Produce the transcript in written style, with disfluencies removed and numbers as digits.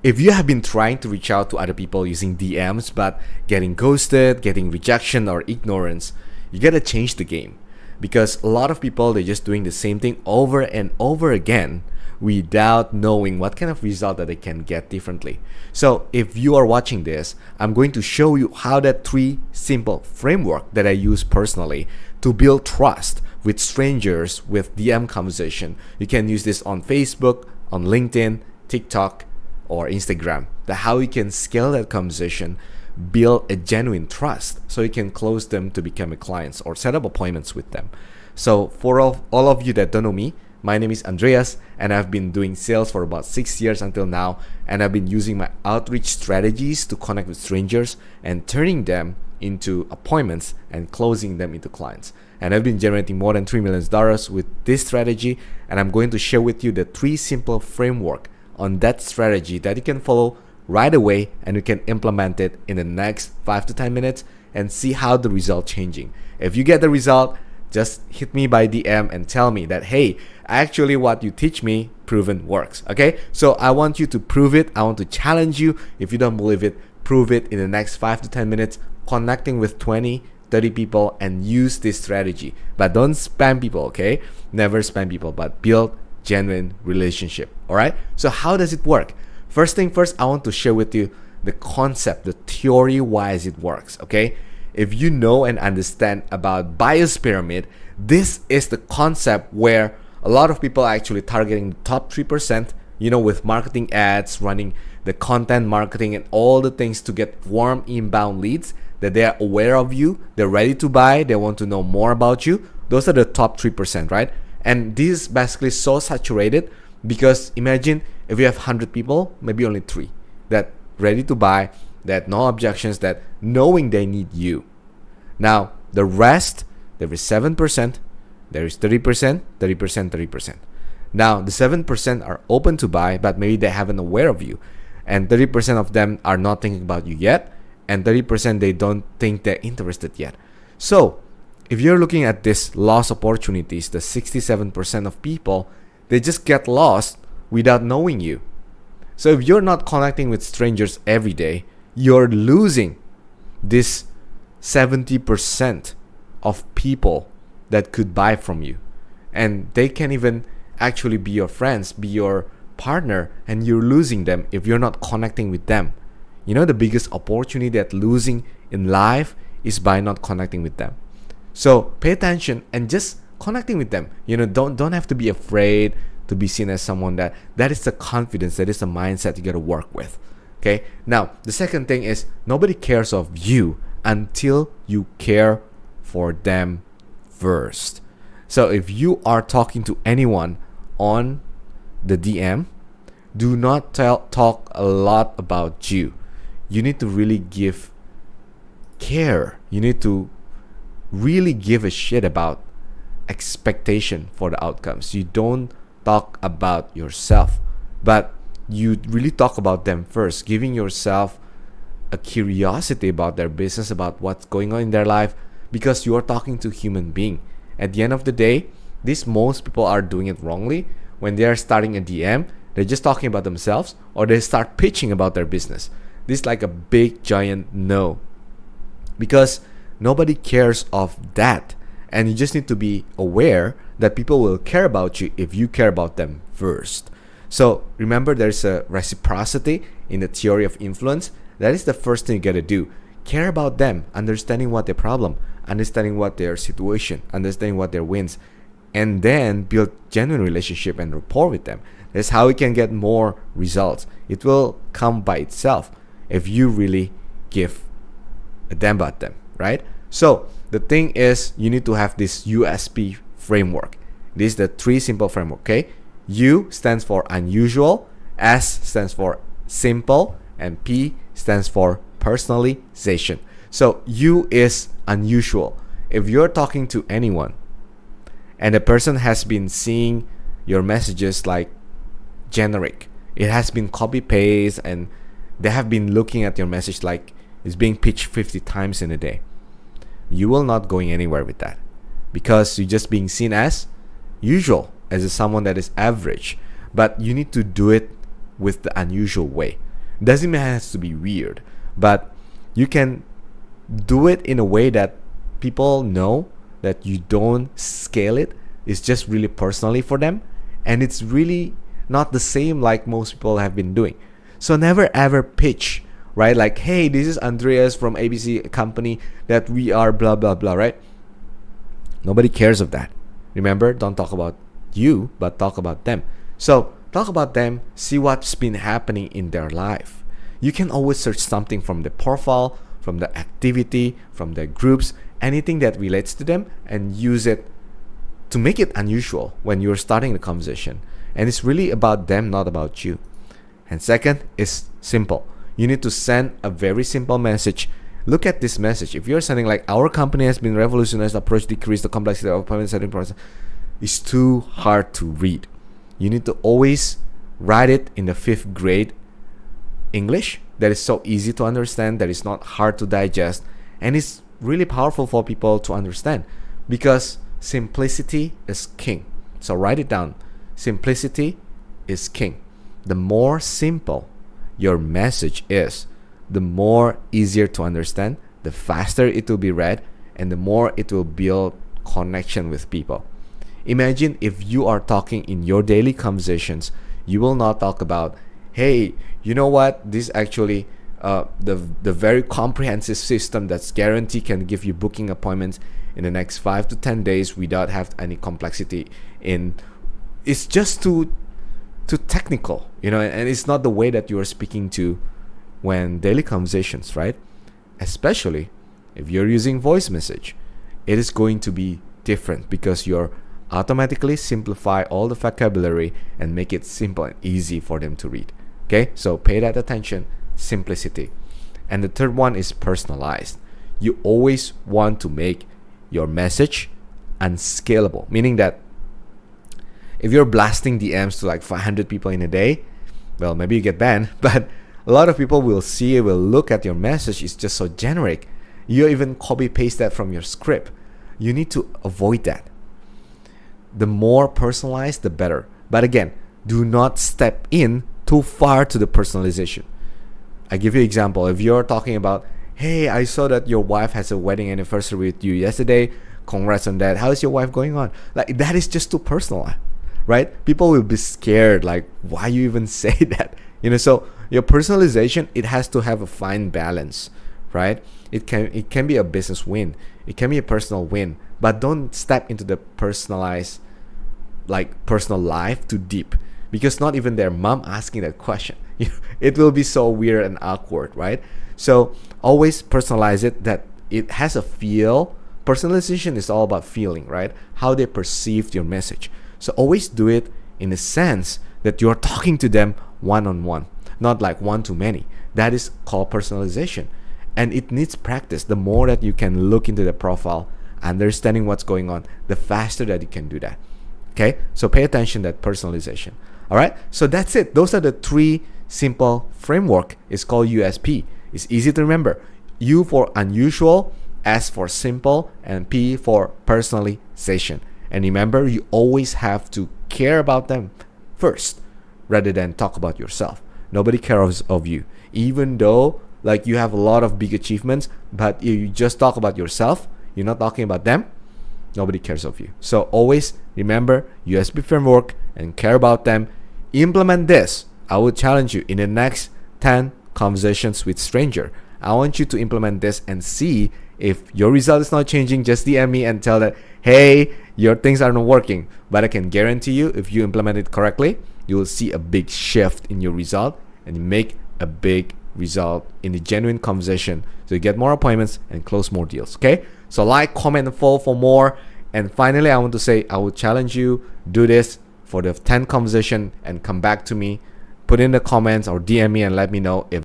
If you have been trying to reach out to other people using DMs but getting ghosted, getting rejection or ignorance, you gotta change the game. Because a lot of people, they're just doing the same thing over and over again without knowing what kind of result that they can get differently. So if you are watching this, I'm going to show you how that 3 simple framework that I use personally to build trust with strangers with DM conversation. You can use this on Facebook, on LinkedIn, TikTok, or Instagram. How you can scale that conversation, build a genuine trust so you can close them to become a clients or set up appointments with them. So for all of you that don't know me, my name is Andreas, and I've been doing sales for about 6 years until now, and I've been using my outreach strategies to connect with strangers and turning them into appointments and closing them into clients. And I've been generating more than $3 million with this strategy, and I'm going to share with you the 3 simple framework on that strategy that you can follow right away, and you can implement it in the next 5 to 10 minutes and see how the result changing. If you get the result, just hit me by DM and tell me that, hey, actually what you teach me proven works. Okay, so I want you to prove it. I want to challenge you. If you don't believe it, prove it in the next 5 to 10 minutes, connecting with 20, 30 people, and use this strategy. But don't spam people, okay? Never spam people, but build genuine relationship. All right, so how does it work? First thing first, I want to share with you the concept, the theory why it works. Okay, if you know and understand about bias pyramid, this is the concept where a lot of people are actually targeting the top 3%, with marketing ads, running the content marketing and all the things to get warm inbound leads that they are aware of you, they're ready to buy, they want to know more about you. Those are the top 3%, right? And this is basically so saturated because imagine if you have 100 people, maybe only 3 that ready to buy, that no objections, that knowing they need you. Now, the rest, there is 7%, there is 30%, 30%, 30%. Now, the 7% are open to buy, but maybe they haven't aware of you. And 30% of them are not thinking about you yet. And 30% they don't think they're interested yet. So, if you're looking at this lost opportunities, the 67% of people, they just get lost without knowing you. So if you're not connecting with strangers every day, you're losing this 70% of people that could buy from you. And they can even actually be your friends, be your partner, and you're losing them if you're not connecting with them. The biggest opportunity that losing in life is by not connecting with them. So pay attention and just connecting with them. Don't have to be afraid to be seen as someone that is the confidence, that is the mindset you got to work with. Okay, now the second thing is nobody cares of you until you care for them first. So if you are talking to anyone on the DM, do not talk a lot about you. You need to really give care. You need to really give a shit about expectation for the outcomes. You don't talk about yourself, but you really talk about them first, giving yourself a curiosity about their business, about what's going on in their life, because you are talking to human being. At the end of the day, most people are doing it wrongly. When they are starting a DM, they're just talking about themselves, or they start pitching about their business. This is like a big giant no, because nobody cares of that. And you just need to be aware that people will care about you if you care about them first. So remember, there's a reciprocity in the theory of influence. That is the first thing you gotta do. Care about them, understanding what their problem, understanding what their situation, understanding what their wins, and then build genuine relationship and rapport with them. That's how we can get more results. It will come by itself if you really give a damn about them, right? So the thing is, you need to have this USP framework. This is the 3 simple framework, okay? U stands for unusual, S stands for simple, and P stands for personalization. So U is unusual. If you're talking to anyone and the person has been seeing your messages like generic, it has been copy paste, and they have been looking at your message like it's being pitched 50 times in a day, you will not going anywhere with that, because you're just being seen as usual, as someone that is average. But you need to do it with the unusual way. Doesn't mean it has to be weird, but you can do it in a way that people know that you don't scale it. It's just really personally for them, and it's really not the same like most people have been doing. So never ever pitch, right? Like, hey, this is Andreas from ABC company that we are blah blah blah, right? Nobody cares of that. Remember, don't talk about you, but talk about them. So talk about them, see what's been happening in their life. You can always search something from the profile, from the activity, from the groups, anything that relates to them, and use it to make it unusual when you're starting the conversation. And it's really about them, not about you. And second is simple. You need to send a very simple message. Look at this message. If you're sending like, our company has been revolutionized, approach decrease the complexity of appointment setting process, it's too hard to read. You need to always write it in the 5th grade English that is so easy to understand, that is not hard to digest, and it's really powerful for people to understand, because simplicity is king. So write it down. Simplicity is king. The more simple your message is, the more easier to understand, the faster it will be read, and the more it will build connection with people. Imagine if you are talking in your daily conversations, you will not talk about, hey, you know what, this actually the very comprehensive system that's guaranteed can give you booking appointments in the next 5 to 10 days without have any complexity in. It's just too technical, and it's not the way that you are speaking to when daily conversations, right? Especially if you're using voice message, it is going to be different, because you're automatically simplify all the vocabulary and make it simple and easy for them to read. Okay, so pay that attention. Simplicity. And the third one is personalized. You always want to make your message unscalable, meaning that if you're blasting DMs to like 500 people in a day, well, maybe you get banned, but a lot of people will look at your message. It's just so generic. You even copy paste that from your script. You need to avoid that. The more personalized, the better. But again, do not step in too far to the personalization. I give you an example. If you're talking about, hey, I saw that your wife has a wedding anniversary with you yesterday. Congrats on that. How is your wife going on? Like, that is just too personal, right? People will be scared. Like, why you even say that? So your personalization, it has to have a fine balance, right? It can be a business win. It can be a personal win, but don't step into the personalized, like personal life too deep, because not even their mom asking that question. It will be so weird and awkward, right? So always personalize it, that it has a feel. Personalization is all about feeling, right? How they perceived your message. So always do it in a sense that you're talking to them one-on-one, not like one-to-many. That is called personalization. And it needs practice. The more that you can look into the profile, understanding what's going on, the faster that you can do that. Okay, so pay attention to that personalization. All right, so that's it. Those are the 3 simple framework. It's called USP. It's easy to remember. U for unusual, S for simple, and P for personalization. And remember, you always have to care about them first rather than talk about yourself. Nobody cares of you. Even though like you have a lot of big achievements, but you just talk about yourself, you're not talking about them, nobody cares of you. So always remember USB framework and care about them. Implement this. I would challenge you in the next 10 conversations with stranger. I want you to implement this and see if your result is not changing. Just DM me and tell that, hey, your things are not working. But I can guarantee you, if you implement it correctly, you will see a big shift in your result and make a big result in the genuine conversation, so you get more appointments and close more deals. Okay, so like, comment, and follow for more. And finally, I want to say, I will challenge you, do this for the 10 conversation and come back to me, put in the comments or DM me and let me know if